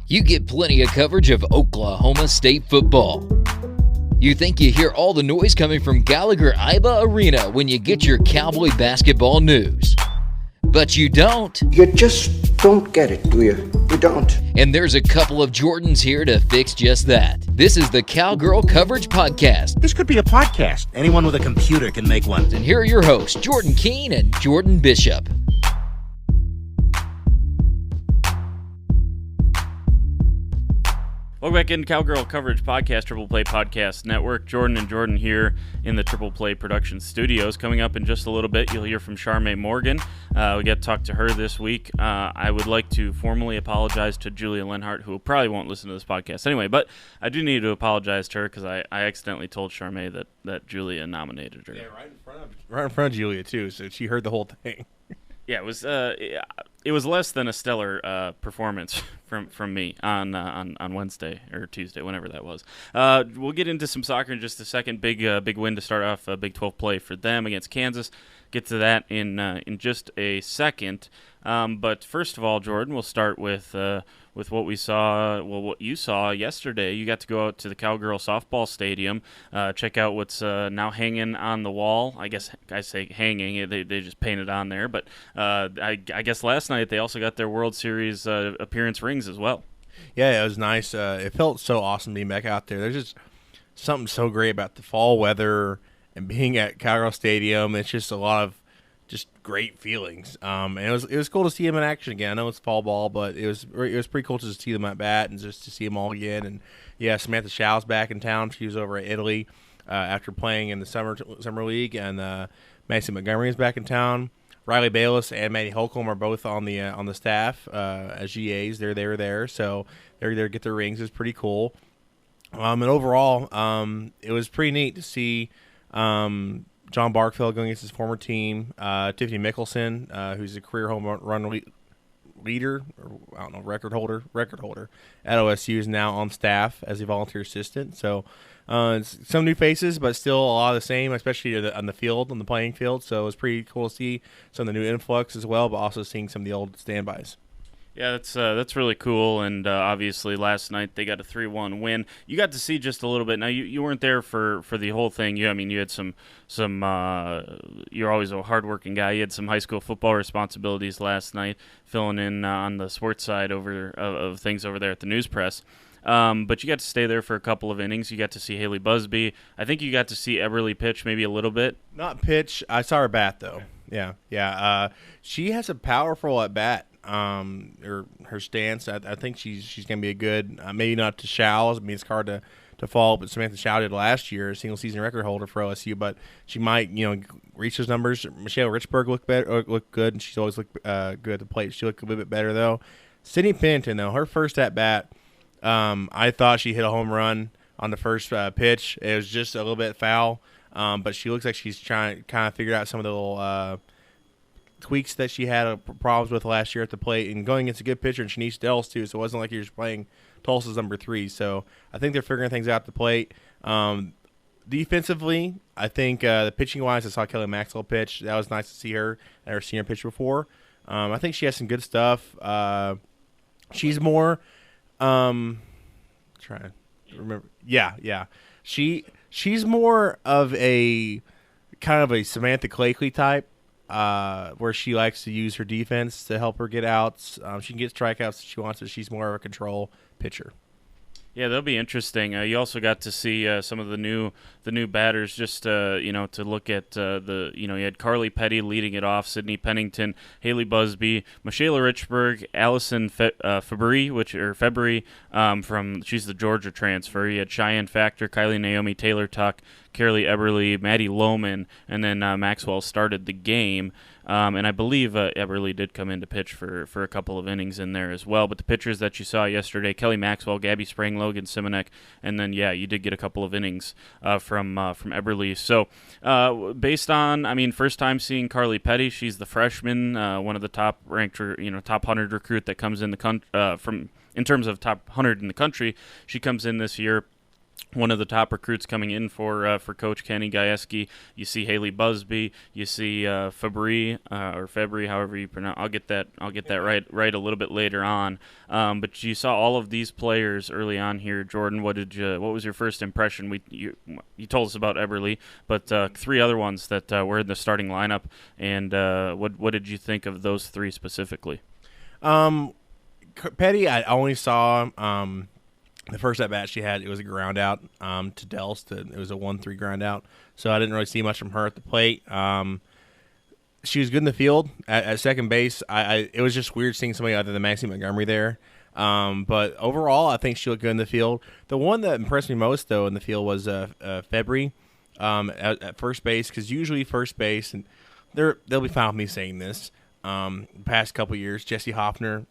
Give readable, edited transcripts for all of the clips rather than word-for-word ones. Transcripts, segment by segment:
You get plenty of coverage of Oklahoma State football. You think you hear all the noise coming from Gallagher-Iba Arena when you get your Cowboy basketball news. But you don't. You just don't get it, do you? You don't. And there's a couple of Jordans here to fix just that. This is the Cowgirl Coverage Podcast. This could be a podcast. Anyone with a computer can make one. And here are your hosts, Jordan Keene and Jordan Bishop. Welcome back in Cowgirl Coverage Podcast, Triple Play Podcast Network. Jordan and Jordan here in the Triple Play Production Studios. Coming up in just a little bit, you'll hear from Charme Morgan. We get to talk to her this week. I would like to formally apologize to Julia Lenhart, who probably won't listen to this podcast anyway, but I do need to apologize to her because I accidentally told Charme that Julia nominated her. Yeah, right in front of Julia, too, so she heard the whole thing. Yeah, it was less than a stellar performance from me on Wednesday or Tuesday, whenever that was. We'll get into some soccer in just a second. Big win to start off. Big 12 play for them against Kansas. Get to that in just a second. But first of all, Jordan, we'll start with what we saw. Well, what you saw yesterday. You got to go out to the Cowgirl Softball Stadium, check out what's now hanging on the wall. I guess I say hanging. They just painted on there. But I guess last night they also got their World Series appearance rings as well. Yeah, it was nice. It felt so awesome being back out there. There's just something so great about the fall weather and being at Cowgirl Stadium. It's just a lot of just great feelings. And it was cool to see them in action again. I know it's fall ball, but it was pretty cool to see them at bat and just to see them all again. And yeah, Samantha Shaw's back in town. She was over at Italy after playing in the summer league, and Macy Montgomery is back in town. Riley Bayless and Maddie Holcomb are both on the staff as GAs. They were there, so they're there to get their rings. It's pretty cool. And overall, it was pretty neat to see John Barkfeld going against his former team. Tiffany Mickelson, who's a career home run leader, or I don't know, record holder at OSU, is now on staff as a volunteer assistant. So some new faces, but still a lot of the same, especially on the playing field. So it was pretty cool to see some of the new influx as well, but also seeing some of the old standbys. Yeah, that's really cool, and obviously last night they got a 3-1 win. You got to see just a little bit. Now you weren't there for the whole thing. You had some you're always a hardworking guy. You had some high school football responsibilities last night, filling in on the sports side of things over there at the News Press. But you got to stay there for a couple of innings. You got to see Haley Busby. I think you got to see Eberly pitch maybe a little bit. Not pitch. I saw her bat though. Okay. Yeah. She has a powerful at bat. Her stance. I think she's going to be a good, maybe not to Show's. I mean, it's hard to fall, but Samantha Shaw did last year, a single season record holder for OSU. But she might, reach those numbers. Michelle Richburg looked good, and she's always looked good at the plate. She looked a little bit better though. Sydney Pennington though, her first at bat, I thought she hit a home run on the first pitch. It was just a little bit foul, but she looks like she's trying to kind of figure out some of the little tweaks that she had problems with last year at the plate, and going against a good pitcher and Shanice Dells too, so it wasn't like you're just playing Tulsa's number 3. So I think they're figuring things out at the plate. Defensively, I think the pitching wise, I saw Kelly Maxwell pitch. That was nice to see her. I never seen her pitch before. I think she has some good stuff. She's more trying to remember. Yeah. She's more of a kind of a Samantha Clakley type. Where she likes to use her defense to help her get outs. She can get strikeouts if she wants to. She's more of a control pitcher. Yeah, that'll be interesting. You also got to see some of the new batters, just to look at you had Carly Petty leading it off, Sydney Pennington, Haley Busby, Michaela Richburg, Allison February, she's the Georgia transfer. You had Cheyenne Factor, Kylie Naomi, Taylor Tuck, Carolee Eberly, Maddie Lohman, and then Maxwell started the game. And I believe Eberly did come in to pitch for a couple of innings in there as well. But the pitchers that you saw yesterday, Kelly Maxwell, Gabby Sprang, Logan Simonek, and then, you did get a couple of innings from Eberly. So based on, first time seeing Carly Petty, she's the freshman, one of the top-ranked, top 100 recruit that comes in the in terms of top 100 in the country. She comes in this year one of the top recruits coming in for Coach Kenny Gajewski. You see Haley Busby. You see Fabry or February, however you pronounce. I'll get that right a little bit later on. But you saw all of these players early on here. Jordan, what was your first impression? You told us about Eberly, but 3 other ones that were in the starting lineup. And what did you think of those 3 specifically? Petty, I only saw. The first at bat she had, it was a ground out to Delst. It was a 1-3 ground out, so I didn't really see much from her at the plate. She was good in the field at second base. It was just weird seeing somebody other than Maxie Montgomery there. But overall, I think she looked good in the field. The one that impressed me most, though, in the field was February at first base, because usually first base, and they'll be fine with me saying this, the past couple years, Jessie Hoffner,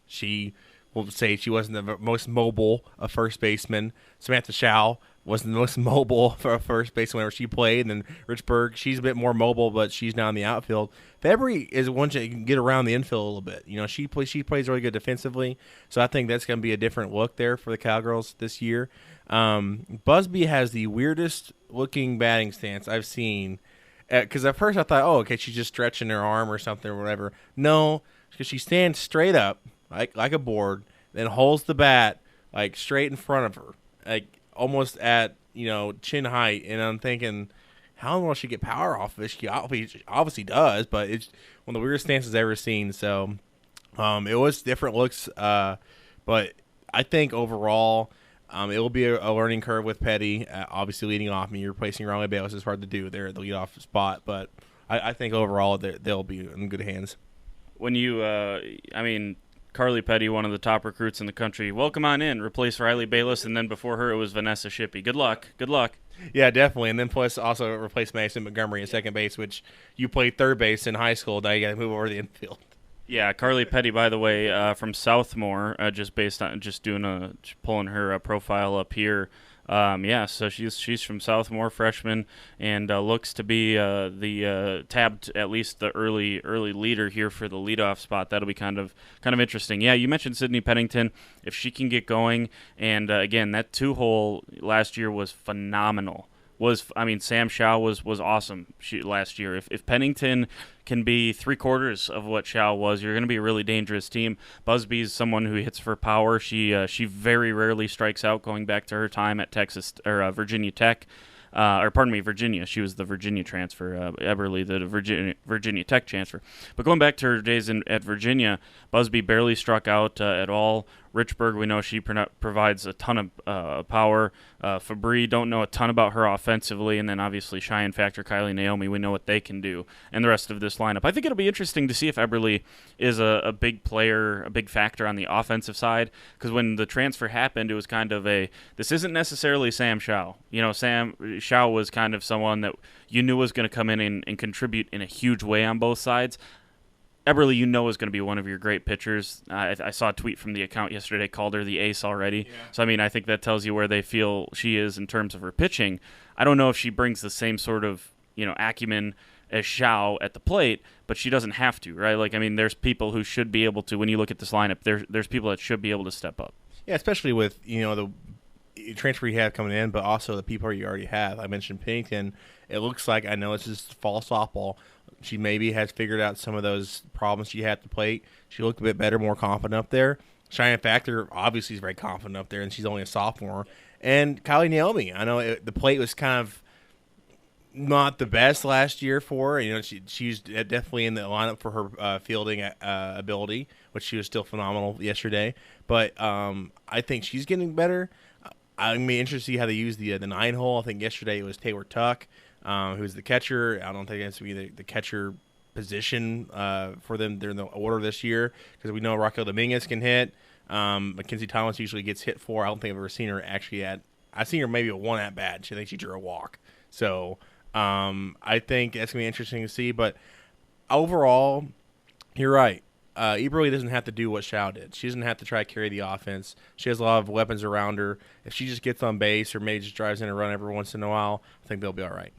we'll say she wasn't the most mobile of first basemen. Samantha Schau wasn't the most mobile for a first baseman whenever she played. And then Richburg, she's a bit more mobile, but she's now in the outfield. February is one that can get around the infield a little bit. She plays really good defensively, so I think that's going to be a different look there for the Cowgirls this year. Busby has the weirdest looking batting stance I've seen. Because at first I thought, okay, she's just stretching her arm or something or whatever. No, because she stands straight up, like a board, then holds the bat like straight in front of her, like almost at chin height. And I'm thinking, how will she get power off of it? She obviously does, but it's one of the weirdest stances I've ever seen. So it was different looks, but I think overall it will be a learning curve with Petty. Obviously leading off, you're replacing Riley Bayless is hard to do there at the leadoff spot, but I think overall they'll be in good hands. When you, Carly Petty, one of the top recruits in the country. Welcome on in. Replace Riley Bayless, and then before her it was Vanessa Shippey. Good luck. Yeah, definitely. And then plus also replace Madison Montgomery at second base, which you played third base in high school. Now you got to move over to the infield. Yeah, Carly Petty, by the way, from Southmore, just based on pulling her profile up here. So she's from Southmore, freshman, and looks to be the tabbed at least the early leader here for the leadoff spot. That'll be kind of interesting. Yeah, you mentioned Sydney Pennington. If she can get going, and again, that 2-hole last year was phenomenal. Sam Schau was awesome last year. If Pennington can be 3/4 of what Schau was, you're going to be a really dangerous team. Busby is someone who hits for power. She very rarely strikes out, going back to her time at Virginia Tech. Virginia. She was the Virginia transfer. Eberly, the Virginia Tech transfer. But going back to her days at Virginia, Busby barely struck out at all. Richburg, we know she provides a ton of power. Fabry, don't know a ton about her offensively. And then obviously Cheyenne Factor, Kylie Naomi, we know what they can do. And the rest of this lineup. I think it'll be interesting to see if Eberly is a big player, a big factor on the offensive side. Because when the transfer happened, it was kind of this isn't necessarily Sam Schau. Sam Schau was kind of someone that you knew was going to come in and contribute in a huge way on both sides. Eberly, is going to be one of your great pitchers. I saw a tweet from the account yesterday, called her the ace already. Yeah. So, I think that tells you where they feel she is in terms of her pitching. I don't know if she brings the same sort of, acumen as Schau at the plate, but she doesn't have to, right? There's people who should be able to, when you look at this lineup, there's people that should be able to step up. Yeah, especially with, the transfer you have coming in, but also the people you already have. I mentioned Pennington. It looks like, I know it's just fall softball, she maybe has figured out some of those problems she had at the plate. She looked a bit better, more confident up there. Cheyenne Factor obviously is very confident up there, and she's only a sophomore. And Kylie Naomi, I know the plate was kind of not the best last year for her. She's definitely in the lineup for her fielding ability, which she was still phenomenal yesterday. But I think she's getting better. I'm interested to see how they use the 9-hole. I think yesterday it was Taylor Tuck, who's the catcher. I don't think that's going to be the catcher position for them during the order this year, because we know Raquel Dominguez can hit. Mackenzie Thomas usually gets hit for. I don't think I've ever seen her actually I've seen her maybe a one at bat. I think she drew a walk. So I think that's going to be interesting to see. But overall, you're right. Eberly doesn't have to do what Schau did. She doesn't have to try to carry the offense. She has a lot of weapons around her. If she just gets on base or maybe just drives in a run every once in a while, I think they'll be all right.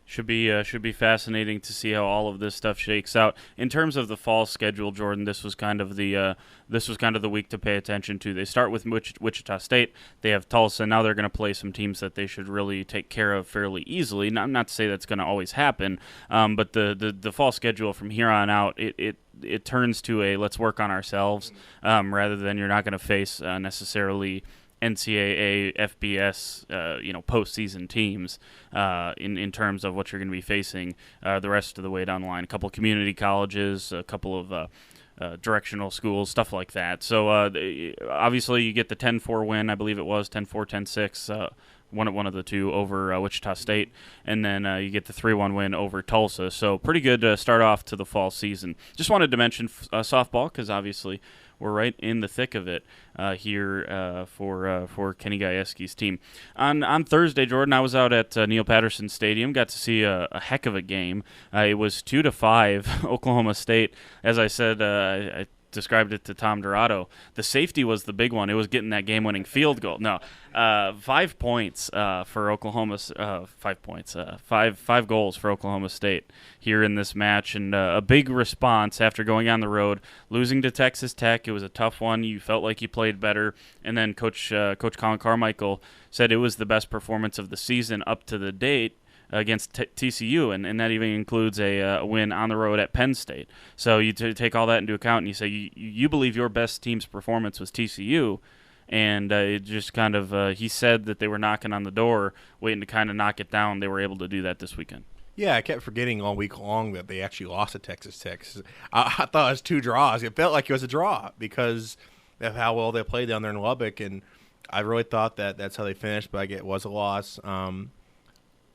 Should be fascinating to see how all of this stuff shakes out. In terms of the fall schedule, Jordan, this was kind of the week to pay attention to. They start with Wichita State. They have Tulsa. Now they're going to play some teams that they should really take care of fairly easily. Now, I'm not to say that's going to always happen, but the fall schedule from here on out, it turns to a let's work on ourselves rather than you're not going to face necessarily NCAA, FBS, postseason teams in terms of what you're going to be facing the rest of the way down the line. A couple community colleges, a couple of directional schools, stuff like that. So obviously you get the 10-4 win, I believe it was 10-4, 10-6. One of the two over Wichita State, and then you get the 3-1 win over Tulsa. So pretty good start off to the fall season. Just wanted to mention softball because obviously we're right in the thick of it here for Kenny Gajewski's team. On Thursday, Jordan, I was out at Neil Patterson Stadium, got to see a heck of a game. It was 2-5 Oklahoma State. As I said, I described it to Tom Dorado. The safety was the big one. It was getting that game-winning field goal. No, 5 points for Oklahoma. 5 points. Five goals for Oklahoma State here in this match, and a big response after going on the road, losing to Texas Tech. It was a tough one. You felt like you played better, and then Coach Colin Carmichael said it was the best performance of the season up to the date against TCU, and that even includes a win on the road at Penn State. So you take all that into account, and you say you believe your best team's performance was TCU, and it just kind of he said that they were knocking on the door, waiting to kind of knock it down. They were able to do that this weekend. Yeah, I kept forgetting all week long that they actually lost to Texas Tech. I thought it was 2 draws. It felt like it was a draw because of how well they played down there in Lubbock, and I really thought that that's how they finished, but it was a loss.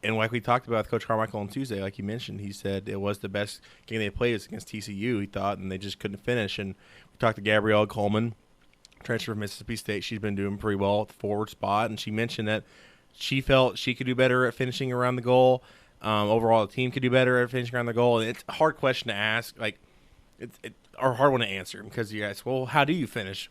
And like we talked about with Coach Carmichael on Tuesday, like you mentioned, he said it was the best game they played was against TCU, he thought, and they just couldn't finish. And we talked to Gabrielle Coleman, transfer from Mississippi State. She's been doing pretty well at the forward spot, and she mentioned that she felt she could do better at finishing around the goal. Overall, the team could do better at finishing around the goal. And it's a hard question to ask, or a hard one to answer, because you ask, well, how do you finish?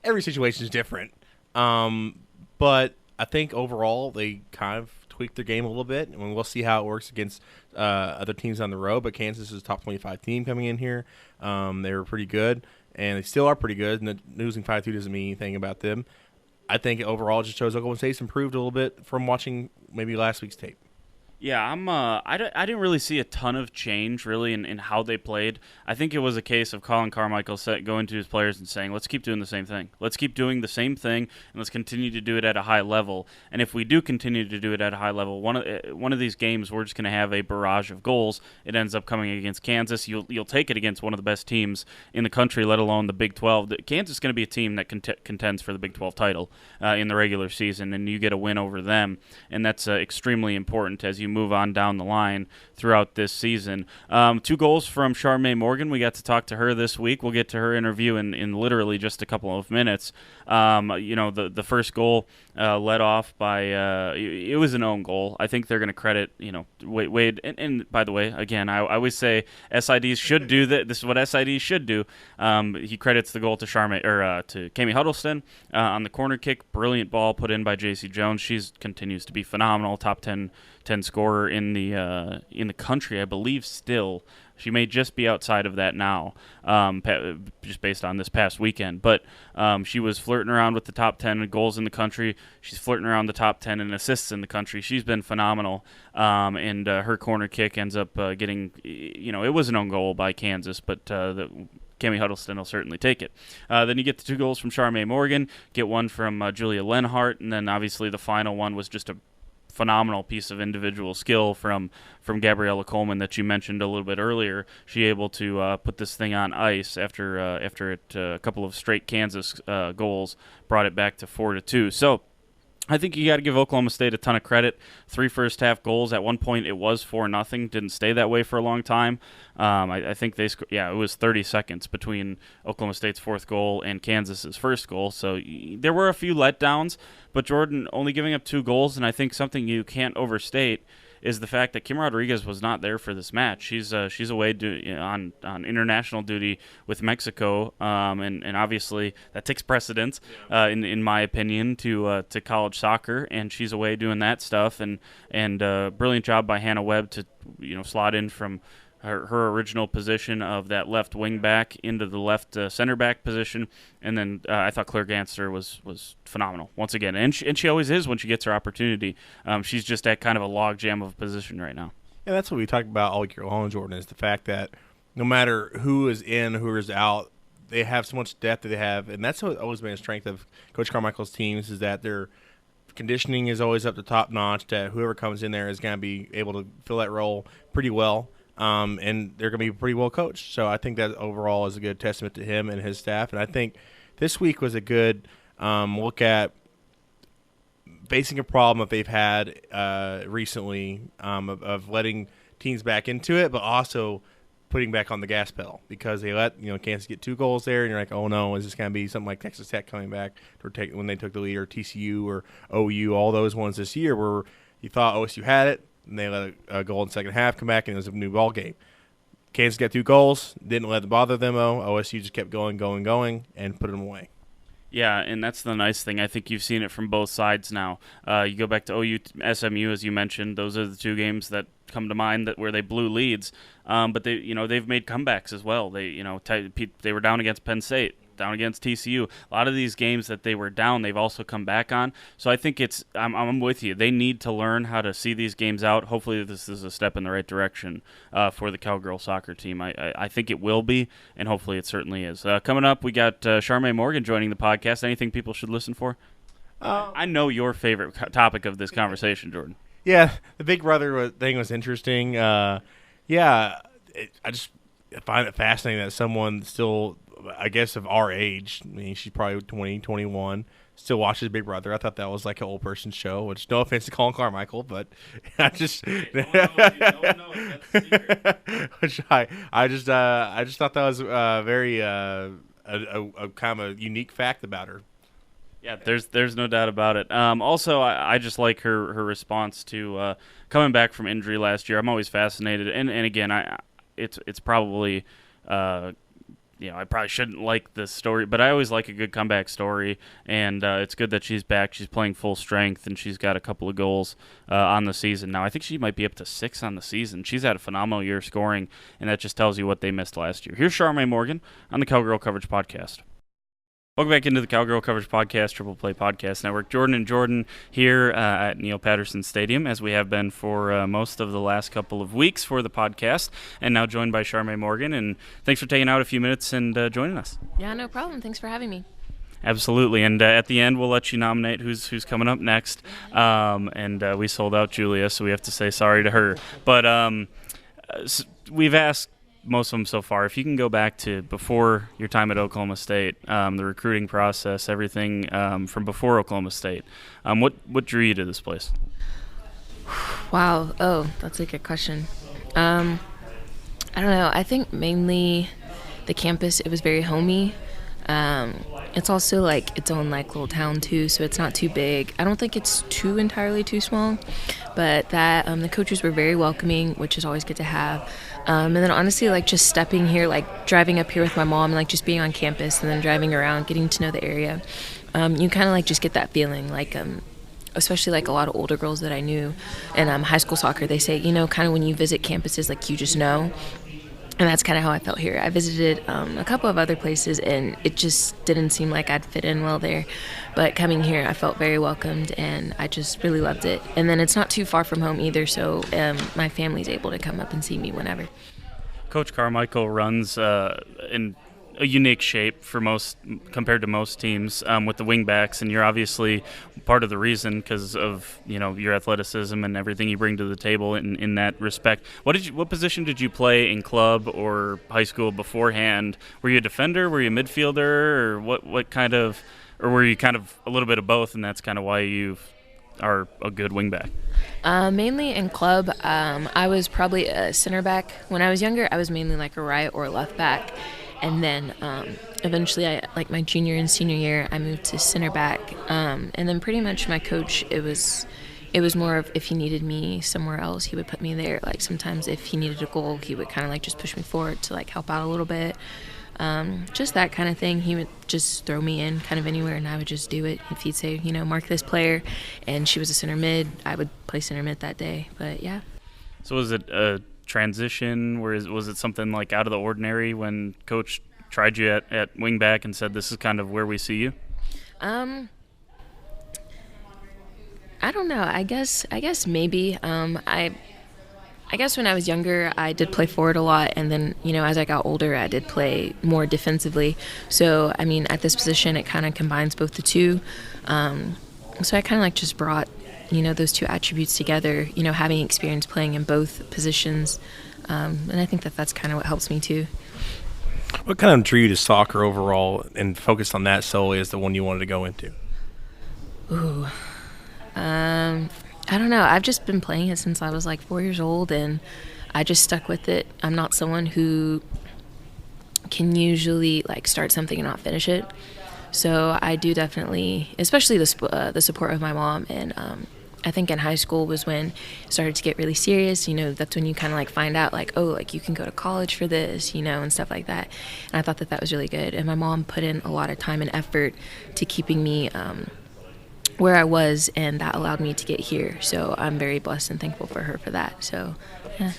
Every situation is different. But I think overall they kind of tweak their game a little bit, and we'll see how it works against other teams on the road. But Kansas is a top 25 team coming in here. They were pretty good, and they still are pretty good, and losing 5-2 doesn't mean anything about them. I think overall it just shows Oklahoma State's improved a little bit from watching maybe last week's tape. Yeah, I didn't really see a ton of change, really, in how they played. I think it was a case of Colin Carmichael going to his players and saying, let's keep doing the same thing. Let's keep doing the same thing, and let's continue to do it at a high level. And if we do continue to do it at a high level, one of these games, we're just going to have a barrage of goals. It ends up coming against Kansas. You'll take it against one of the best teams in the country, let alone the Big 12. Kansas is going to be a team that contends for the Big 12 title in the regular season, and you get a win over them. And that's extremely important as you move on down the line throughout this season. 2 goals from Charme Morgan. We got to talk to her this week. We'll get to her interview in literally just a couple of minutes. The first goal led off by it was an own goal. I think they're going to credit Wade. And by the way, again, I always say SIDs should do that. This is what SIDs should do. He credits the goal to to Kami Huddleston on the corner kick. Brilliant ball put in by J.C. Jones. She continues to be phenomenal. Top 10 scorer in the country, I believe. Still, she may just be outside of that now, just based on this past weekend. But she was flirting around with the top 10 goals in the country. She's flirting around the top 10 in assists in the country. She's been phenomenal. And her corner kick ends up getting, it was an own goal by Kansas, but Kami Huddleston will certainly take it. Then you get the 2 goals from Charme Morgan, get one from Julia Lenhart, and then obviously the final one was just a phenomenal piece of individual skill from Gabriella Coleman that you mentioned a little bit earlier. She able to put this thing on ice after a couple of straight Kansas goals brought it back to 4-2. So I think you got to give Oklahoma State a ton of credit. 3 first-half goals. At one point, it was 4-0. Didn't stay that way for a long time. I think they it was 30 seconds between Oklahoma State's 4th goal and Kansas's 1st goal. So there were a few letdowns, but Jordan only giving up 2 goals, and I think something you can't overstate is the fact that Kim Rodriguez was not there for this match. She's away on international duty with Mexico, and obviously that takes precedence, in my opinion, to college soccer, and she's away doing that stuff, and brilliant job by Hannah Webb to slot in from her original position of that left wing back into the left center back position, and then I thought Claire Ganster was phenomenal once again, and she always is when she gets her opportunity. She's just at kind of a log jam of a position right now. Yeah, that's what we talked about all year long, Jordan, is the fact that no matter who is in, who is out, they have so much depth that they have, and that's always been a strength of Coach Carmichael's teams, is that their conditioning is always up to top notch, that whoever comes in there is going to be able to fill that role pretty well. And they're going to be pretty well coached. So I think that overall is a good testament to him and his staff. And I think this week was a good look at facing a problem that they've had recently of letting teams back into it, but also putting back on the gas pedal, because they let Kansas get 2 goals there, and you're like, oh no, is this going to be something like Texas Tech coming back when they took the lead, or TCU or OU, all those ones this year where you thought OSU had it, and they let a goal in the second half come back, and it was a new ball game. Kansas got 2 goals, didn't let it bother them, though. OSU just kept going, and put them away. Yeah, and that's the nice thing. I think you've seen it from both sides now. You go back to OU, SMU, as you mentioned. Those are the 2 games that come to mind where they blew leads. But they've made comebacks as well. They were down against Penn State, down against TCU. A lot of these games that they were down, they've also come back on. So I think I'm with you. They need to learn how to see these games out. Hopefully this is a step in the right direction for the Cowgirl soccer team. I think it will be, and hopefully it certainly is. Coming up, we got Charme Morgan joining the podcast. Anything people should listen for? I know your favorite topic of this conversation, Jordan. Yeah, the Big Brother thing was interesting. I just find it fascinating that someone still, I guess, of our age, I mean, she's probably 20, 21, still watches Big Brother. I thought that was like an old person show, which, no offense to Colin Carmichael, but I just which I just thought that was very a kind of a unique fact about her. Yeah, there's no doubt about it. Also, I just like her response to coming back from injury last year. I'm always fascinated, and again, it's probably I probably shouldn't like this story, but I always like a good comeback story, and it's good that she's back. She's playing full strength, and she's got a couple of goals on the season now. I think she might be up to 6 on the season. She's had a phenomenal year scoring, and that just tells you what they missed last year. Here's Charme Morgan on the Cowgirl Coverage Podcast. Welcome back into the Cowgirl Coverage Podcast, Triple Play Podcast Network. Jordan and Jordan here at Neil Patterson Stadium, as we have been for most of the last couple of weeks for the podcast, and now joined by Charme Morgan. And thanks for taking out a few minutes and joining us. Yeah, no problem. Thanks for having me. Absolutely. And at the end, we'll let you nominate who's coming up next. And we sold out Julia, so we have to say sorry to her. But we've asked most of them so far, if you can go back to before your time at Oklahoma State, the recruiting process, everything from before Oklahoma State, what drew you to this place? Wow. Oh, that's a good question. I don't know. I think mainly the campus, it was very homey. It's also like its own like little town too, so it's not too big. I don't think it's entirely too small, but that the coaches were very welcoming, which is always good to have. And then honestly, like just stepping here, like driving up here with my mom, and like just being on campus and then driving around, getting to know the area, you kind of like just get that feeling, like especially like a lot of older girls that I knew in high school soccer, they say, kind of when you visit campuses, like you just know. And that's kind of how I felt here. I visited a couple of other places, and it just didn't seem like I'd fit in well there. But coming here, I felt very welcomed, and I just really loved it. And then it's not too far from home either, so my family's able to come up and see me whenever. Coach Carmichael runs in a unique shape compared to most teams with the wingbacks, and you're obviously part of the reason because of your athleticism and everything you bring to the table in that respect. What position did you play in club or high school beforehand? Were you a defender? Were you a midfielder? Or what kind of, or were you kind of a little bit of both, and that's kind of why you are a good wingback? Mainly in club, I was probably a center back. When I was younger, I was mainly like a right or left back. And then eventually, like my junior and senior year, I moved to center back. And then pretty much my coach, it was it was more of if he needed me somewhere else, he would put me there. Like sometimes if he needed a goal, he would kind of like just push me forward to like help out a little bit. Just that kind of thing. He would just throw me in kind of anywhere, and I would just do it. If he'd say, mark this player, and she was a center mid, I would play center mid that day. But yeah. So was it a transition? Was it something like out of the ordinary when Coach tried you at wing back and said, this is kind of where we see you? I don't know. I guess maybe. I guess when I was younger, I did play forward a lot, and then, as I got older, I did play more defensively. So, I mean, at this position, it kind of combines both the two. So I kind of like just brought, those two attributes together, having experience playing in both positions. And I think that's kind of what helps me too. What kind of drew you to soccer overall and focused on that solely as the one you wanted to go into? Ooh. I don't know. I've just been playing it since I was like 4 years old, and I just stuck with it. I'm not someone who can usually like start something and not finish it. So I do definitely, especially the support of my mom. And I think in high school was when it started to get really serious. That's when you kind of like find out like, oh, like you can go to college for this, and stuff like that. And I thought that was really good. And my mom put in a lot of time and effort to keeping me where I was, and that allowed me to get here. So I'm very blessed and thankful for her for that. So, yeah.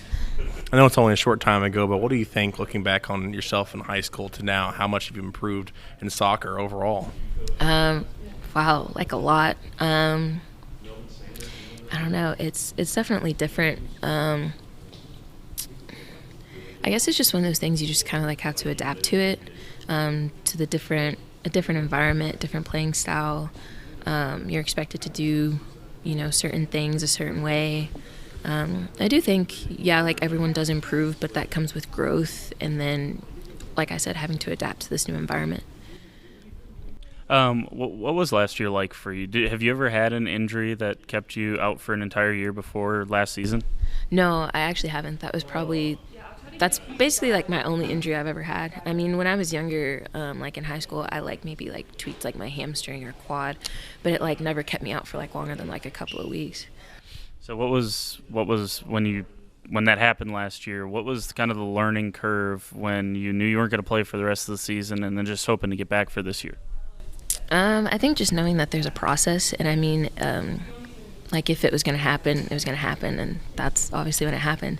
I know it's only a short time ago, but what do you think, looking back on yourself in high school to now, how much have you improved in soccer overall? Wow, like a lot. I don't know. It's definitely different. I guess it's just one of those things you just kind of like have to adapt to it, to a different environment, different playing style. You're expected to do, certain things a certain way. I do think, like everyone does improve, but that comes with growth. And then, like I said, having to adapt to this new environment. What was last year like for you? Have you ever had an injury that kept you out for an entire year before last season? No, I actually haven't. That's basically like my only injury I've ever had. I mean, when I was younger, like in high school, I maybe tweaked like my hamstring or quad, but it like never kept me out for like longer than like a couple of weeks. So what was when that happened last year? What was kind of the learning curve when you knew you weren't going to play for the rest of the season and then just hoping to get back for this year? I think just knowing that there's a process, and I mean, like if it was going to happen, it was going to happen, and that's obviously when it happened.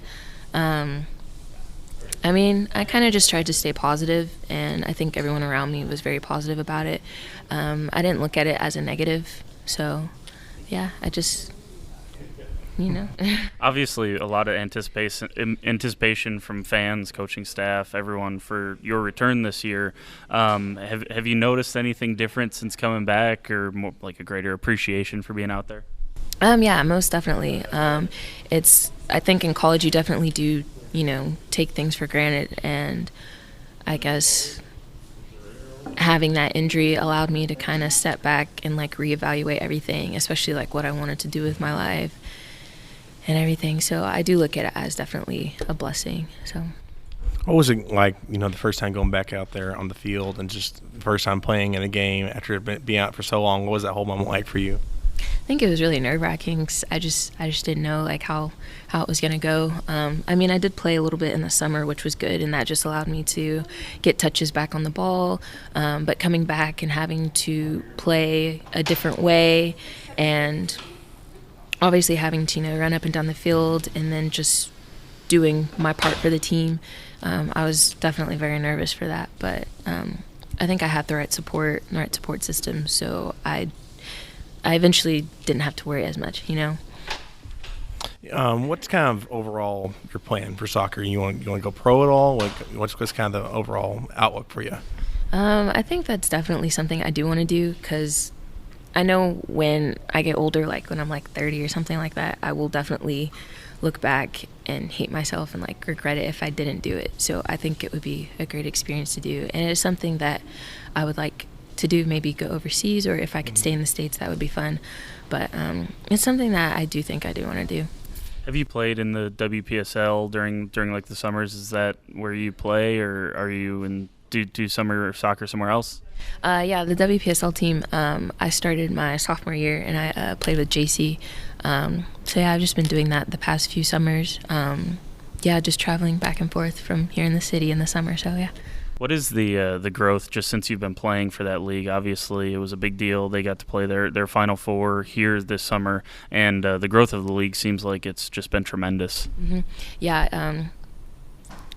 I mean, I kind of just tried to stay positive, and I think everyone around me was very positive about it. I didn't look at it as a negative, so yeah, I just, Obviously, a lot of anticipation from fans, coaching staff, everyone for your return this year. Have you noticed anything different since coming back, or more like a greater appreciation for being out there? Yeah, most definitely. I think in college you definitely do, take things for granted, and I guess having that injury allowed me to kind of step back and like reevaluate everything, especially like what I wanted to do with my life and everything. So I do look at it as definitely a blessing. So what was it like, the first time going back out there on the field and just the first time playing in a game after being out for so long? What was that whole moment like for you? I think it was really nerve-wracking. I just didn't know like how it was gonna go. I mean, I did play a little bit in the summer, which was good, and that just allowed me to get touches back on the ball. But coming back and having to play a different way, and obviously having to run up and down the field, and then just doing my part for the team, I was definitely very nervous for that. But I think I had the right support system, so I eventually didn't have to worry as much, What's kind of overall your plan for soccer? You want to go pro at all? Like, what's kind of the overall outlook for you? I think that's definitely something I do want to do, because I know when I get older, like when I'm like 30 or something like that, I will definitely look back and hate myself and like regret it if I didn't do it. So I think it would be a great experience to do, and it is something that I would like to do, maybe go overseas, or if I could stay in the States, that would be fun. But it's something that I do think I do want to do. Have you played in the WPSL during like the summers? Is that where you play, or are you in do summer soccer somewhere else? Yeah, the WPSL team, I started my sophomore year, and I played with JC. So, yeah, I've just been doing that the past few summers. Yeah, just traveling back and forth from here in the city in the summer, so, yeah. What is the growth just since you've been playing for that league? Obviously, it was a big deal. They got to play their Final Four here this summer, and the growth of the league seems like it's just been tremendous. Mm-hmm. Yeah,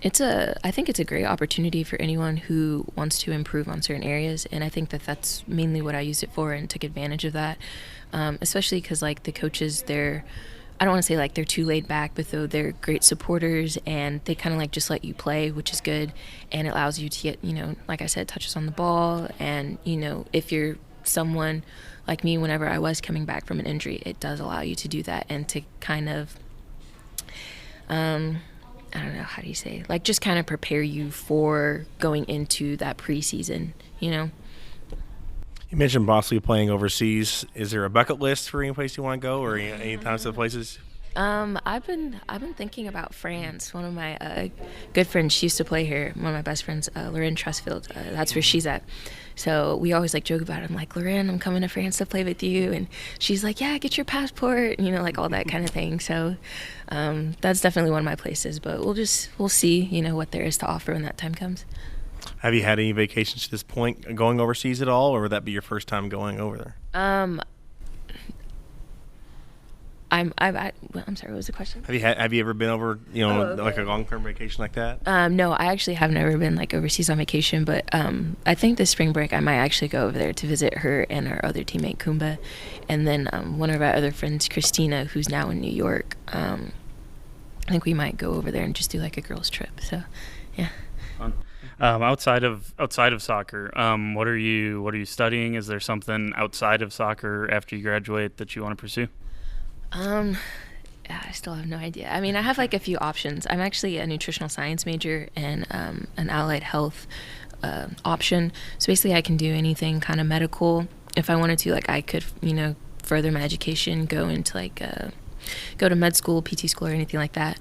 I think it's a great opportunity for anyone who wants to improve on certain areas, and I think that's mainly what I used it for and took advantage of that, especially because, like, the coaches, I don't want to say like they're too laid back, but though they're great supporters, and they kind of like just let you play, which is good, and it allows you to get, like I said, touches on the ball, and if you're someone like me, whenever I was coming back from an injury, it does allow you to do that and to kind of I don't know, how do you say, like, just kind of prepare you for going into that preseason, You mentioned possibly playing overseas. Is there a bucket list for any place you want to go, or any types of places? I've been thinking about France. One of my good friends, she used to play here. One of my best friends, Lorraine Trustfield. That's where she's at. So we always like joke about it. I'm like, Lorraine, I'm coming to France to play with you, and she's like, yeah, get your passport, like all that kind of thing. So that's definitely one of my places. But we'll see, what there is to offer when that time comes. Have you had any vacations to this point going overseas at all, or would that be your first time going over there? I'm sorry, what was the question? Have you ever been over, like a long-term vacation like that? No, I actually have never been like overseas on vacation, but I think this spring break I might actually go over there to visit her and our other teammate Kumba, and then one of our other friends, Christina, who's now in New York. I think we might go over there and just do like a girls' trip. So, yeah. Fun. Outside of soccer, what are you studying? Is there something outside of soccer after you graduate that you want to pursue? I still have no idea. I mean, I have like a few options. I'm actually a nutritional science major and an allied health option. So basically I can do anything kind of medical. If I wanted to, like, I could, further my education, go into like go to med school, PT school, or anything like that.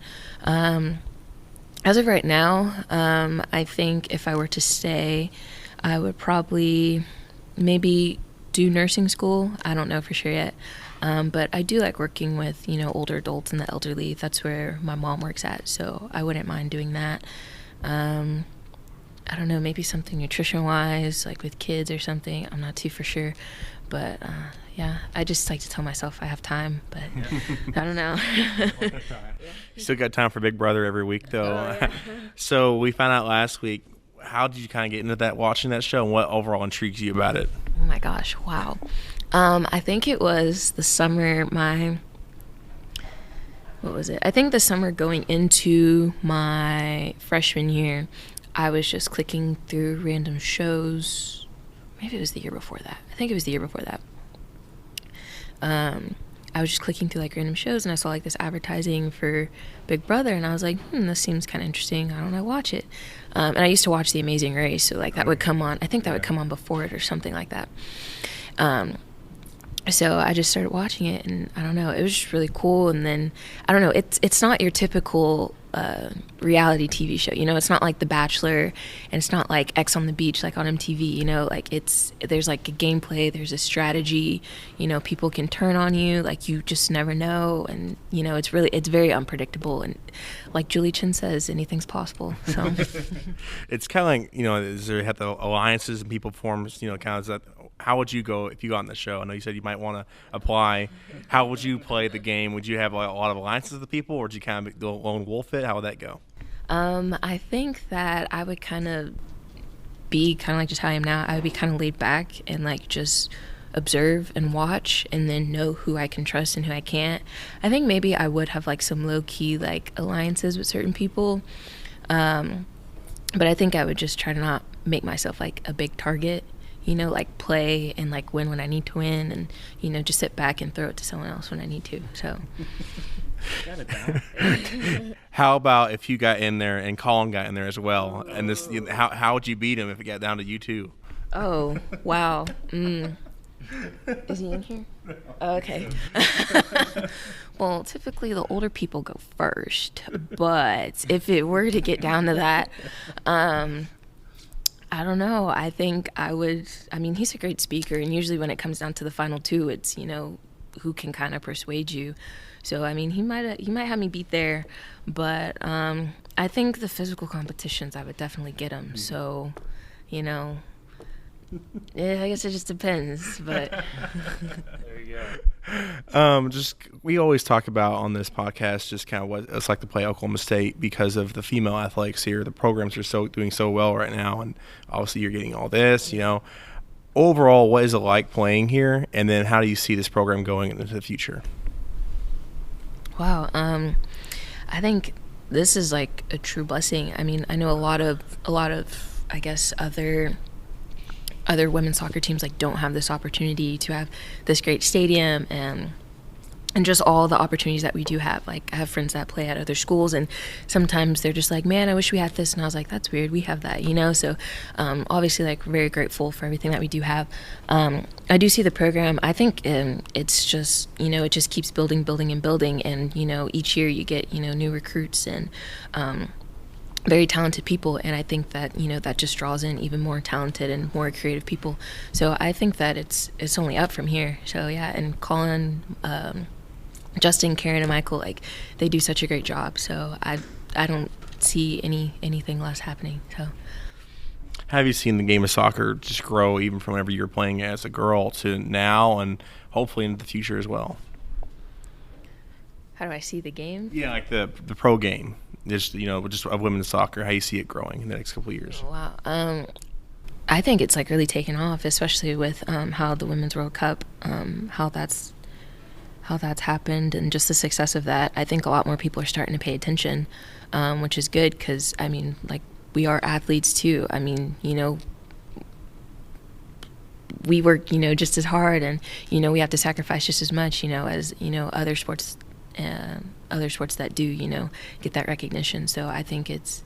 As of right now, I think if I were to stay, I would probably maybe do nursing school. I don't know for sure yet. But I do like working with, older adults and the elderly. That's where my mom works at, so I wouldn't mind doing that. I don't know, maybe something nutrition-wise, like with kids or something. I'm not too for sure. But, yeah, I just like to tell myself I have time, but I don't know. You still got time for Big Brother every week, though. So we found out last week, how did you kind of get into that, watching that show, and what overall intrigues you about it? Oh, my gosh, wow. I think it was the summer I think the summer going into my freshman year, I was just clicking through random shows. Maybe it was the year before that. I think it was the year before that. I was just clicking through like random shows, and I saw like this advertising for Big Brother, and I was like, this seems kind of interesting. I don't know, watch it. And I used to watch The Amazing Race, so like that would come on. I think that would come on before it or something like that. So I just started watching it, and I don't know, it was just really cool. And then I don't know, it's not your typical reality TV show, it's not like The Bachelor, and it's not like X on the Beach like on MTV, like there's like a gameplay, there's a strategy, people can turn on you, like you just never know, and it's very unpredictable, and like Julie Chen says, anything's possible. So it's kind of like, is there have the alliances and people form, kind of that. How would you go if you got on the show? I know you said you might want to apply. How would you play the game? Would you have a lot of alliances with the people, or would you kind of go lone wolf it? How would that go? I think that I would kind of be kind of like just how I am now. I would be kind of laid back and like just observe and watch, and then know who I can trust and who I can't. I think maybe I would have like some low-key like alliances with certain people, but I think I would just try to not make myself like a big target. Like play and like win when I need to win, and just sit back and throw it to someone else when I need to. So how about if you got in there and Colin got in there as well, and this, how would you beat him if it got down to you two? Oh, wow. Is he in here? Oh, okay. Well, typically the older people go first, but if it were to get down to that, I don't know. I think I would. I mean, he's a great speaker, and usually when it comes down to the final two, it's who can kind of persuade you. So I mean, he might have me beat there, but I think the physical competitions I would definitely get him. So, yeah, I guess it just depends. But There you go. We always talk about on this podcast just kind of what it's like to play Oklahoma State because of the female athletics here. The programs are doing so well right now, and obviously you're getting all this. Overall, what is it like playing here, and then how do you see this program going into the future? wow, I think this is like a true blessing. I mean, I know a lot of I guess other women's soccer teams like don't have this opportunity to have this great stadium and just all the opportunities that we do have. Like I have friends that play at other schools, and sometimes they're just like, man, I wish we had this, and I was like, that's weird, we have that, so obviously like very grateful for everything that we do have. I do see the program. I think it's just it just keeps building and building, and each year you get new recruits and very talented people, and I think that that just draws in even more talented and more creative people. So I think that it's only up from here. So yeah, and Colin, Justin, Karen, and Michael, like they do such a great job. So I don't see anything less happening. So Have you seen the game of soccer just grow even from whenever you were playing as a girl to now, and hopefully into the future as well? how do I see the game? Yeah, like the pro game, just of women's soccer, how you see it growing in the next couple of years. Oh, wow. I think it's like really taken off, especially with how the Women's World Cup, how that's happened, and just the success of that. I think a lot more people are starting to pay attention, which is good because, I mean, like, we are athletes too. I mean, we work, just as hard, and, we have to sacrifice just as much, as, other sports that do, get that recognition. So I think it's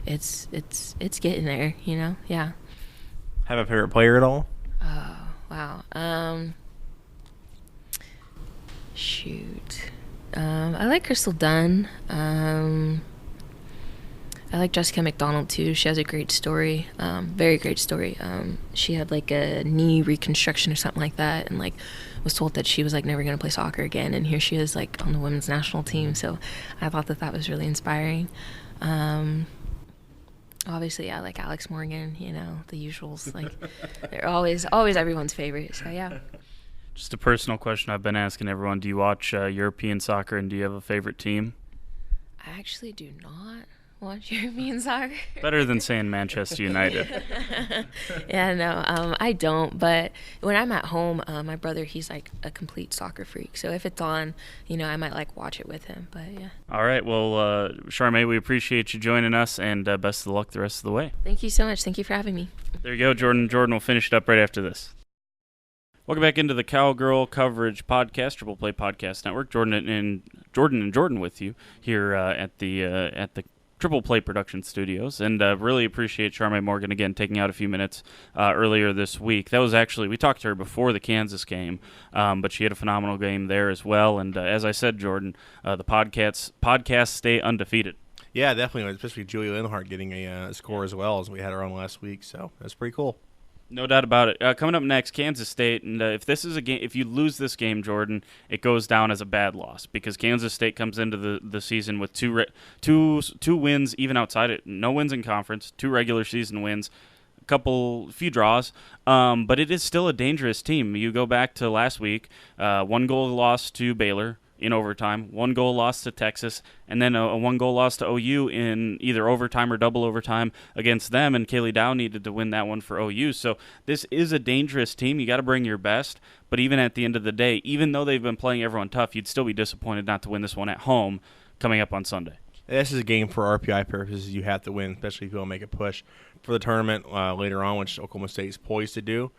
getting there, yeah. Have a favorite player at all? Oh, wow. Shoot. I like Crystal Dunn. I like Jessica McDonald too. She has a great story, very great story. She had like a knee reconstruction or something like that, and like was told that she was like never going to play soccer again, and here she is like on the women's national team. So I thought that was really inspiring. Obviously, yeah, like Alex Morgan, the usuals. Like they're always everyone's favorite. So yeah. Just a personal question I've been asking everyone. Do you watch European soccer, and do you have a favorite team? I actually do not watch European soccer. Better than saying Manchester United. Yeah, no, I don't. But when I'm at home, my brother, he's like a complete soccer freak. So if it's on, I might like watch it with him. But yeah. All right. Well, Charme, we appreciate you joining us, and best of luck the rest of the way. Thank you so much. Thank you for having me. There you go, Jordan. Jordan will finish it up right after this. Welcome back into the Cowgirl Coverage podcast, Triple Play Podcast Network. Jordan and Jordan with you here at the Triple Play Production Studios, and really appreciate Charme Morgan again taking out a few minutes earlier this week. That was actually, we talked to her before the Kansas game, but she had a phenomenal game there as well. And as I said, Jordan, the podcasts stay undefeated. Yeah, definitely, especially Julia Linhart getting a score as well, as we had her on last week. So that's pretty cool. No doubt about it. Coming up next, Kansas State, and if this is a game, if you lose this game, Jordan, it goes down as a bad loss because Kansas State comes into the season with two wins, even outside it. No wins in conference, 2 regular season wins, few draws, but it is still a dangerous team. You go back to last week, 1-goal loss to Baylor in overtime, 1-goal loss to Texas, and then a 1-goal loss to OU in either overtime or double overtime against them, and Kaylee Dow needed to win that one for OU. So this is a dangerous team. You got to bring your best, but even at the end of the day, even though they've been playing everyone tough, you'd still be disappointed not to win this one at home coming up on Sunday. This is a game for RPI purposes you have to win, especially if you want to make a push for the tournament later on, which Oklahoma State is poised to do.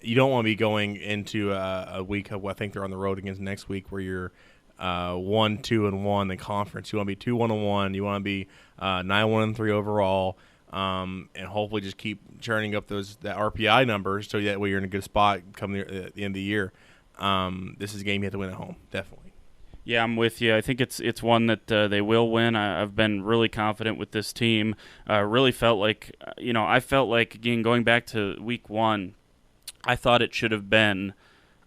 You don't want to be going into a week of, I think they're on the road against next week, where you're 1-2-1 in the conference. You want to be 2-1-1. You want to be 9-1-3 overall, and hopefully just keep churning up that RPI numbers so that way you're in a good spot come the end of the year. This is a game you have to win at home, definitely. Yeah, I'm with you. I think it's one that they will win. I've been really confident with this team. Really felt like, I felt like, again, going back to week 1, I thought it should have been.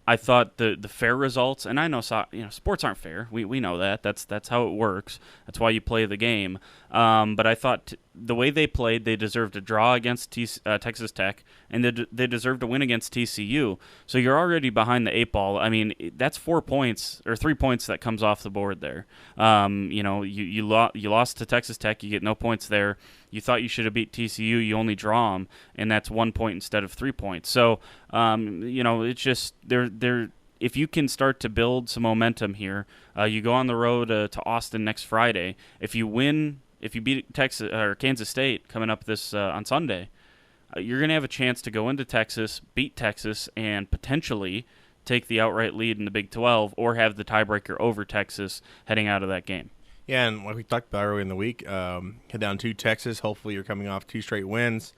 I thought the fair results, and I know sports aren't fair. We know that. That's how it works. That's why you play the game. But I thought the way they played, they deserved a draw against Texas Tech, and they deserved a win against TCU. So you're already behind the 8 ball. I mean, that's 4 points or 3 points that comes off the board there. You lost to Texas Tech. You get no points there. You thought you should have beat TCU. You only draw them, and that's 1 point instead of 3 points. So, it's just they're if you can start to build some momentum here, you go on the road to Austin next Friday. If you beat Texas or Kansas State coming up this on Sunday, you're going to have a chance to go into Texas, beat Texas, and potentially take the outright lead in the Big 12 or have the tiebreaker over Texas heading out of that game. Yeah, and like we talked about earlier in the week, head down to Texas. Hopefully you're coming off 2 straight wins.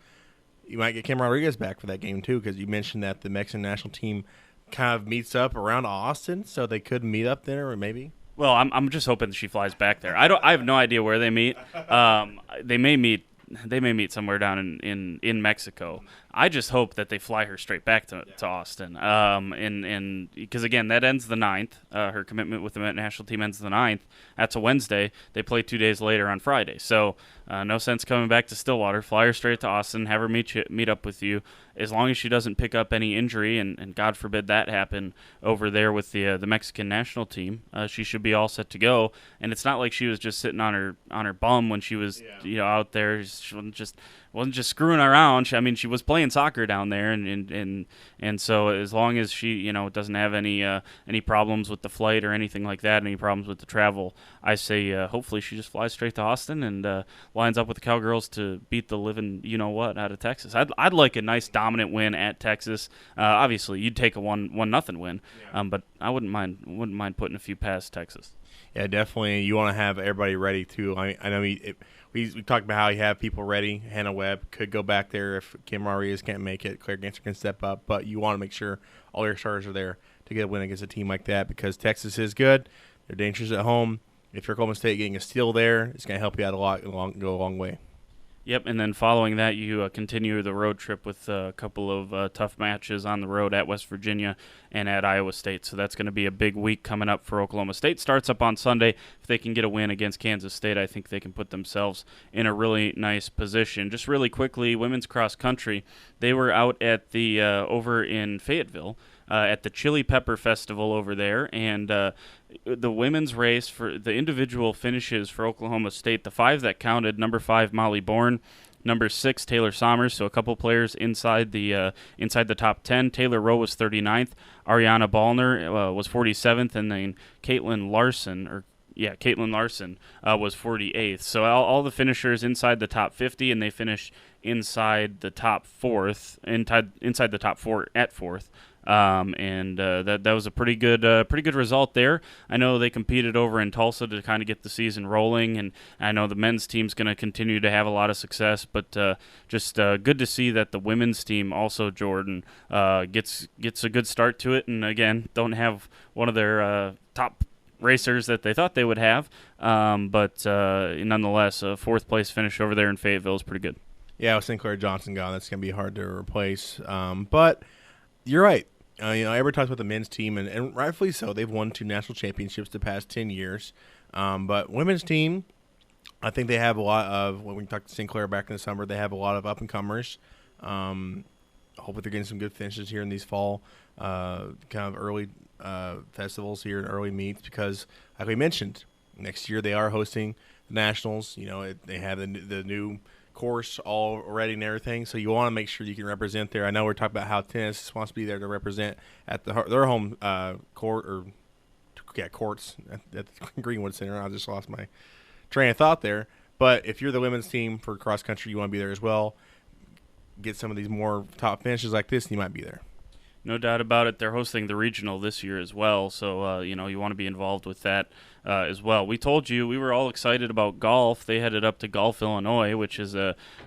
You might get Cam Rodriguez back for that game too, because you mentioned that the Mexican national team kind of meets up around Austin, so they could meet up there, or maybe. Well, I'm just hoping she flies back there. I have no idea where they meet. They may meet somewhere down in Mexico. I just hope that they fly her straight back to Austin. And because again, that ends the 9th. Her commitment with the national team ends the 9th. That's a Wednesday. They play 2 days later on Friday. So no sense coming back to Stillwater. Fly her straight to Austin. Have her meet up with you. As long as she doesn't pick up any injury, and God forbid that happen over there with the Mexican national team, she should be all set to go. And it's not like she was just sitting on her bum when she was out there. She wasn't just screwing around. She was playing soccer down there, and so as long as she doesn't have any problems with the flight or anything like that, any problems with the travel, I say hopefully she just flies straight to Austin and lines up with the Cowgirls to beat the living out of Texas. I'd like a nice dominant win at Texas. Obviously, you'd take a 1-0 win, but I wouldn't mind putting a few past Texas. Yeah, definitely. You want to have everybody ready too. I know we talked about how you have people ready. Hannah Webb could go back there if Kim Rodriguez can't make it. Claire Ganser can step up, but you want to make sure all your starters are there to get a win against a team like that, because Texas is good. They're dangerous at home. If you're Oklahoma State getting a steal there, it's going to help you out a lot, go a long way. Yep, and then following that, you continue the road trip with a couple of tough matches on the road at West Virginia and at Iowa State. So that's going to be a big week coming up for Oklahoma State. Starts up on Sunday. If they can get a win against Kansas State, I think they can put themselves in a really nice position. Just really quickly, women's cross country, they were out at the over in Fayetteville at the Chili Pepper Festival over there, and the women's race for the individual finishes for Oklahoma State, the 5 that counted: number 5 Molly Bourne, number 6 Taylor Sommers, so a couple players inside the top 10. Taylor Rowe was 39th, Ariana Ballner was 47th, and then Caitlin Larson was 48th. So all the finishers inside the top 50, and they finished inside the top 4th, inside the top 4 at 4th. That was a pretty good result there. I know they competed over in Tulsa to kind of get the season rolling, and I know the men's team's going to continue to have a lot of success. But just good to see that the women's team also, Jordan, gets a good start to it, and again don't have one of their top racers that they thought they would have, but nonetheless, a 4th place finish over there in Fayetteville is pretty good. Yeah, with Sinclair Johnson gone, that's going to be hard to replace. But you're right. Everybody talks about the men's team, and rightfully so. They've won 2 national championships the past 10 years. But women's team, I think they have a lot of, when we talked to Sinclair back in the summer, they have a lot of up-and-comers. Hopefully they're getting some good finishes here in these fall kind of early festivals here and early meets, because, like we mentioned, next year they are hosting the Nationals. They have the new course all ready and everything, so you want to make sure you can represent there. I know we're talking about how tennis wants to be there to represent at their home courts at the Greenwood Center. I just lost my train of thought there. But if you're the women's team for cross country, you want to be there as well. Get some of these more top finishes like this, and you might be there. No doubt about it. They're hosting the regional this year as well, so you want to be involved with that as well. We told you we were all excited about golf. They headed up to Gulf, Illinois, which is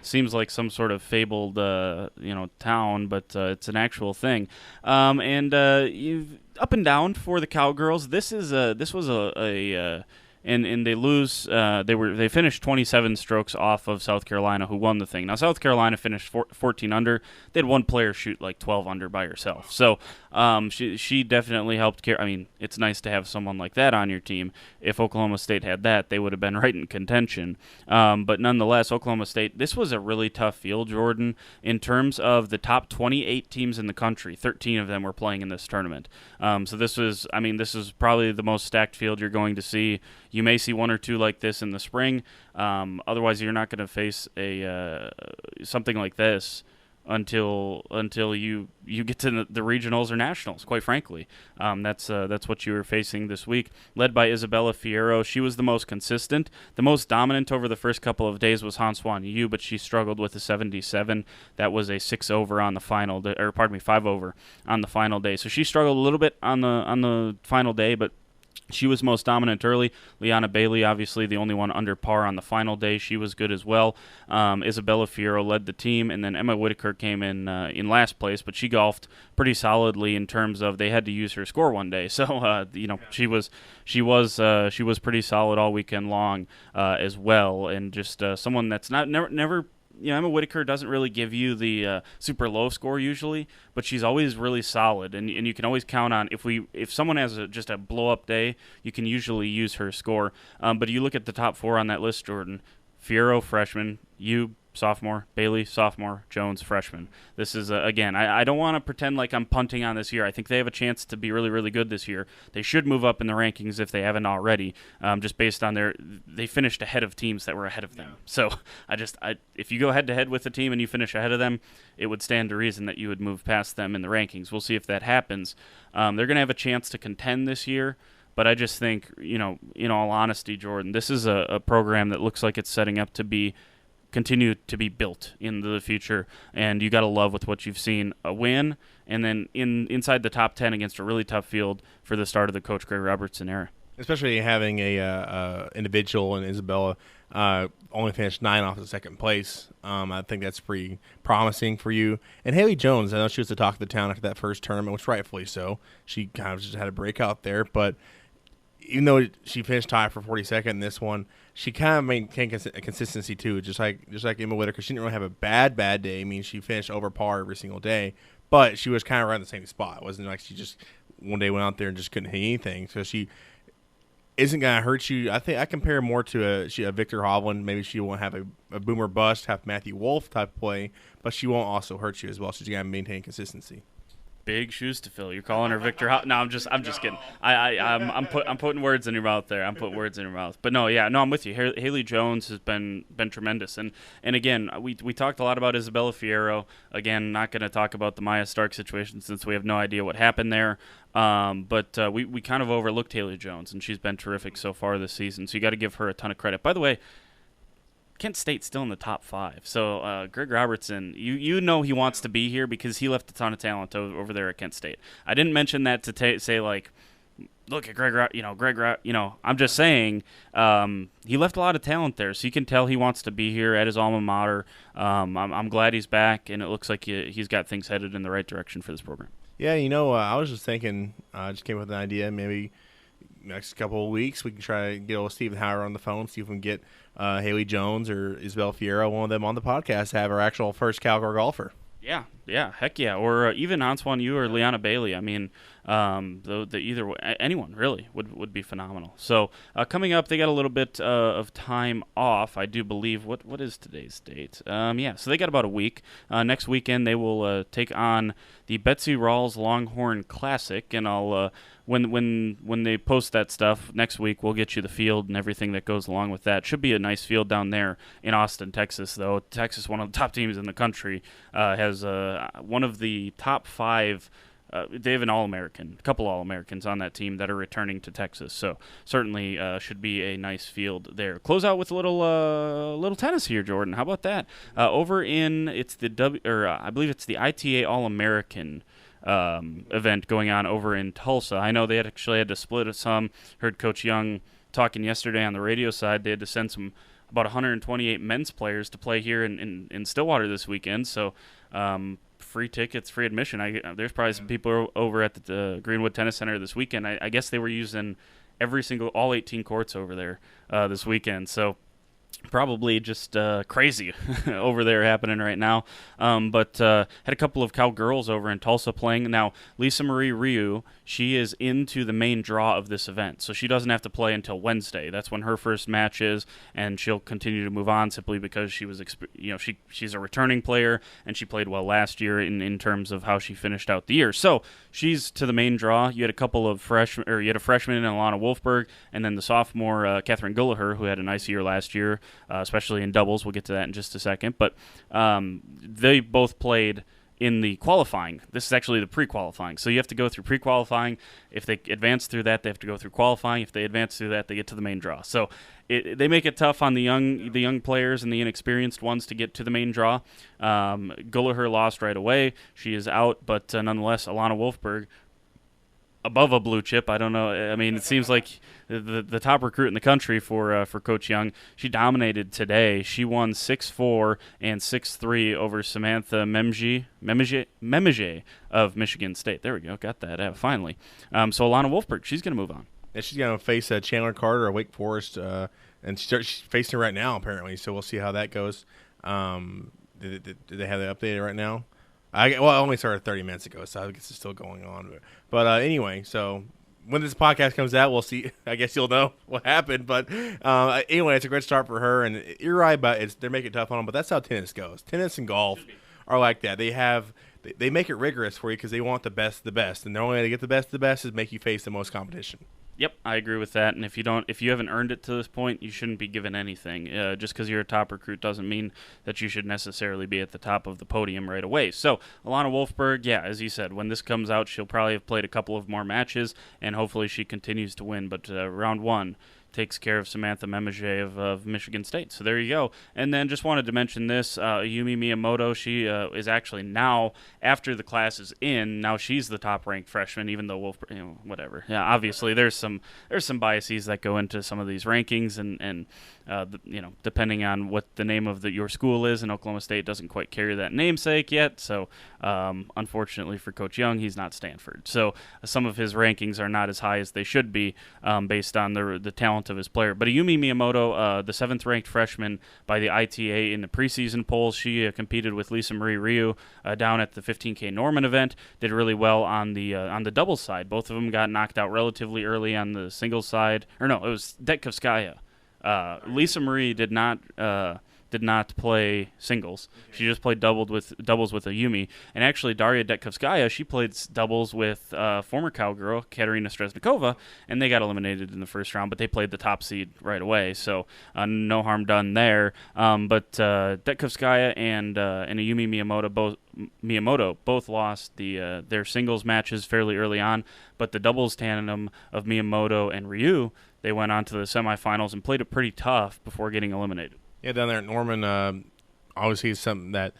seems like some sort of fabled town, but it's an actual thing. And you've up and down for the Cowgirls. This was a and they lose. They finished 27 strokes off of South Carolina, who won the thing. Now South Carolina finished 14 under. They had one player shoot like 12 under by herself. So she definitely helped carry. I mean, it's nice to have someone like that on your team. If Oklahoma State had that, they would have been right in contention. But nonetheless, Oklahoma State. This was a really tough field, Jordan, in terms of the top 28 teams in the country. 13 of them were playing in this tournament. So this was probably the most stacked field you're going to see. You may see one or two like this in the spring. Otherwise, you're not going to face something like this until you get to the regionals or nationals. Quite frankly, that's what you were facing this week. Led by Isabella Fierro, she was the most consistent, the most dominant over the first couple of days was Han-Swan Yu, but she struggled with a 77. That was a 6 over on the final, 5 over on the final day. So she struggled a little bit on the final day, but she was most dominant early. Liana Bailey, obviously the only one under par on the final day. She was good as well. Isabella Fierro led the team, and then Emma Whitaker came in last place, but she golfed pretty solidly in terms of they had to use her score one day. So she was pretty solid all weekend long as well, and just someone that's never. Emma Whitaker doesn't really give you the super low score usually, but she's always really solid, and you can always count on if someone has just a blow-up day, you can usually use her score. But you look at the top 4 on that list, Jordan: Fierro, freshman; Yu, sophomore; Bailey, sophomore; Jones, freshman. This is, again, I don't want to pretend like I'm punting on this year. I think they have a chance to be really, really good this year. They should move up in the rankings if they haven't already, just based on they finished ahead of teams that were ahead of them. So if you go head-to-head with a team and you finish ahead of them, it would stand to reason that you would move past them in the rankings. We'll see if that happens. They're going to have a chance to contend this year. But I just think, in all honesty, Jordan, this is a program that looks like it's setting up to continue to be built into the future, and you got to love with what you've seen, a win, and then inside the top 10 against a really tough field for the start of the Coach Greg Robertson era. Especially having a individual in Isabella only finished 9 off of second place. I think that's pretty promising for you. And Haley Jones, I know she was the talk of the town after that first tournament, which rightfully so. She kind of just had a breakout there, but even though she finished tied for 42nd in this one, she kind of maintained a consistency too, just like Emma Whitaker. She didn't really have a bad day. I mean, she finished over par every single day, but she was kind of around the same spot. It wasn't like she just one day went out there and just couldn't hit anything. So she isn't going to hurt you. I think I compare her more to a Victor Hovland. Maybe she won't have a boomer bust, have Matthew Wolf type play, but she won't also hurt you as well. She's going to maintain consistency. Big shoes to fill. You're calling her Victor No, I'm just kidding. I'm putting words in your mouth there. I'm putting words in your mouth. But no, I'm with you. Haley Jones has been tremendous. And again, we talked a lot about Isabella Fierro. Again, not going to talk about the Maya Stark situation since we have no idea what happened there. But we kind of overlooked Haley Jones, and she's been terrific so far this season. So you got to give her a ton of credit. By the way, Kent State's still in the top 5. So Greg Robertson, you know he wants to be here because he left a ton of talent over there at Kent State. I didn't mention that to say like, look at Greg. I'm just saying he left a lot of talent there, so you can tell he wants to be here at his alma mater. I'm glad he's back, and it looks like he's got things headed in the right direction for this program. Yeah, I was just thinking, just came up with an idea, maybe next couple of weeks we can try to get old Stephen Howard on the phone, see if we can get Haley Jones or Isabel Fierro, one of them on the podcast, to have our actual first Cowgirl golfer. Yeah, heck yeah. Or even Han-Swan Yu or Liana Bailey. I mean, either way, anyone really would be phenomenal. So coming up, they got a little bit of time off, I do believe. What is today's date? So they got about a week. Next weekend they will take on the Betsy Rawls Longhorn Classic, and I'll when they post that stuff next week, we'll get you the field and everything that goes along with that. Should be a nice field down there in Austin, Texas, though. Texas, one of the top teams in the country, has one of the top 5. They have a couple All-Americans on that team that are returning to Texas, so certainly should be a nice field there. Close out with a little tennis here, Jordan. How about that? Over in I believe it's the ITA All-American event going on over in Tulsa. I know they actually had to split some. Heard Coach Young talking yesterday on the radio side. They had to send about 128 men's players to play here in Stillwater this weekend. So free tickets, free admission. There's probably some people over at the Greenwood Tennis Center this weekend. I guess they were using all 18 courts over there this weekend. So probably just crazy over there happening right now. But had a couple of Cowgirls over in Tulsa playing. Now, Lisa Marie Ryu, she is into the main draw of this event, so she doesn't have to play until Wednesday. That's when her first match is, and she'll continue to move on simply because she was, she's a returning player, and she played well last year in terms of how she finished out the year. So she's to the main draw. You had a couple of you had a freshman, Alana Wolfberg, and then the sophomore, Catherine Gulliher, who had a nice year last year, especially in doubles. We'll get to that in just a second. But they both played in the qualifying. This is actually the pre-qualifying. So you have to go through pre-qualifying. If they advance through that, they have to go through qualifying. If they advance through that, they get to the main draw. So they make it tough on the young players and the inexperienced ones to get to the main draw. Gulliher lost right away. She is out, but nonetheless, Alana Wolfberg, above a blue chip. I don't know. I mean, it seems like the top recruit in the country for Coach Young. She dominated today. She won 6-4 and 6-3 over Samantha Memege of Michigan State. There we go. Got that out finally. So Alana Wolfberg, she's going to move on. And she's going to face Chandler Carter of Wake Forest, and she's facing her right now apparently. So we'll see how that goes. Did they have that updated right now? I only started 30 minutes ago, so I guess it's still going on. But anyway, so when this podcast comes out, we'll see. I guess you'll know what happened. But anyway, it's a great start for her. And you're right about they're making it tough on them, but that's how tennis goes. Tennis and golf are like that. They make it rigorous for you because they want the best of the best. And the only way to get the best of the best is make you face the most competition. Yep, I agree with that. And if you haven't earned it to this point, you shouldn't be given anything. Just because you're a top recruit doesn't mean that you should necessarily be at the top of the podium right away. So Alana Wolfberg, yeah, as you said, when this comes out, she'll probably have played a couple of more matches, and hopefully she continues to win. But round one takes care of Samantha Memege of Michigan State. So there you go. And then just wanted to mention this, Yumi Miyamoto, she is actually now, after the class is in, now she's the top-ranked freshman, even though whatever. Yeah, obviously there's some biases that go into some of these rankings, and depending on what the name of your school is, and Oklahoma State doesn't quite carry that namesake yet. So unfortunately for Coach Young, he's not Stanford. So some of his rankings are not as high as they should be based on the talent of his player. But Ayumi Miyamoto, the 7th-ranked freshman by the ITA in the preseason polls, she competed with Lisa Marie Ryu down at the 15K Norman event, did really well on the doubles side. Both of them got knocked out relatively early on the singles side. Or no, it was Detkovskaya. Lisa Marie did not play singles. She just played doubles with Ayumi. And actually, Daria Detkovskaya, she played doubles with former Cowgirl Katerina Stresnikova, and they got eliminated in the first round, but they played the top seed right away, so no harm done there. But Detkovskaya and Ayumi Miyamoto both lost their singles matches fairly early on, but the doubles tandem of Miyamoto and Ryu, they went on to the semifinals and played it pretty tough before getting eliminated. Yeah, down there at Norman, obviously it's something that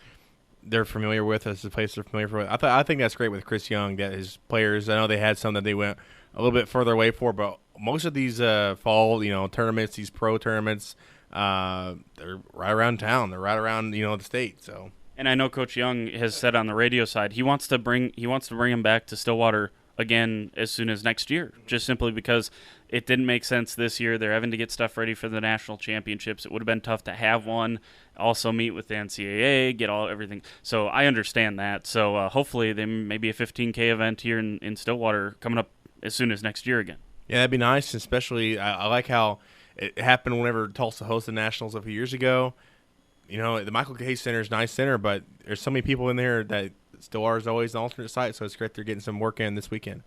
they're familiar with. It's a place they're familiar with. I think that's great with Chris Young, that his players, I know they had some that they went a little bit further away for, but most of these fall, tournaments, these pro tournaments, they're right around town. They're right around, the state. So. And I know Coach Young has said on the radio side he wants to bring him back to Stillwater again as soon as next year, just simply because it didn't make sense this year. They're having to get stuff ready for the national championships. It would have been tough to have one, also meet with the NCAA, get everything. So I understand that. So hopefully there may be a 15K event here in Stillwater coming up as soon as next year again. Yeah, that'd be nice, especially I like how it happened whenever Tulsa hosted nationals a few years ago. The Michael Case Center is a nice center, but there's so many people in there that Stillwater is always an alternate site, so it's great they're getting some work in this weekend.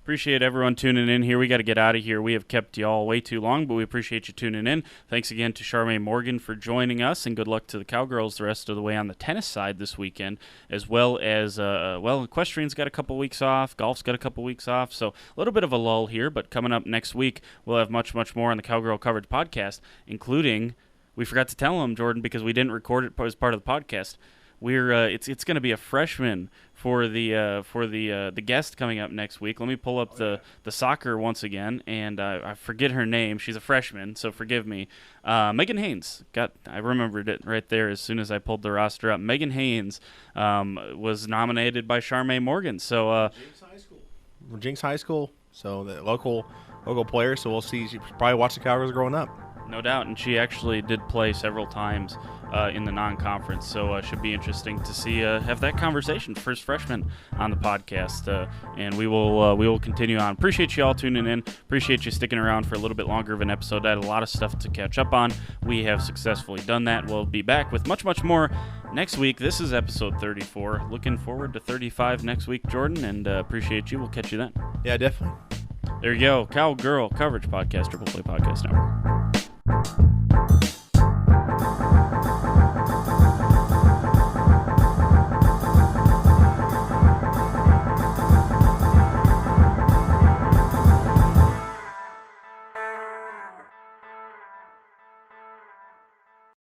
Appreciate everyone tuning in here. We got to get out of here. We have kept you all way too long, but we appreciate you tuning in. Thanks again to Charme Morgan for joining us, and good luck to the Cowgirls the rest of the way on the tennis side this weekend, as well as, equestrian's got a couple weeks off, golf's got a couple weeks off, so a little bit of a lull here, but coming up next week, we'll have much, much more on the Cowgirl Coverage podcast, including, we forgot to tell them, Jordan, because we didn't record it as part of the podcast, we're it's going to be a freshman for the guest coming up next week. Let me pull up the soccer once again, and I forget her name. She's a freshman, so forgive me. Megan Haynes. I remembered it right there as soon as I pulled the roster up. Megan Haynes was nominated by Charme Morgan. So Jinx High School. So the local player. So we'll see. She probably watched the Cowgirls growing up. No doubt, and she actually did play several times in the non-conference, so should be interesting to see have that conversation. First freshman on the podcast, and we will continue on. Appreciate you all tuning in. Appreciate you sticking around for a little bit longer of an episode. I had a lot of stuff to catch up on. We have successfully done that. We'll be back with much more next week. This is episode 34. Looking forward to 35 next week, Jordan, and appreciate you. We'll catch you then. Yeah, definitely. There you go. Cowgirl Coverage Podcast, Triple Play Podcast Network.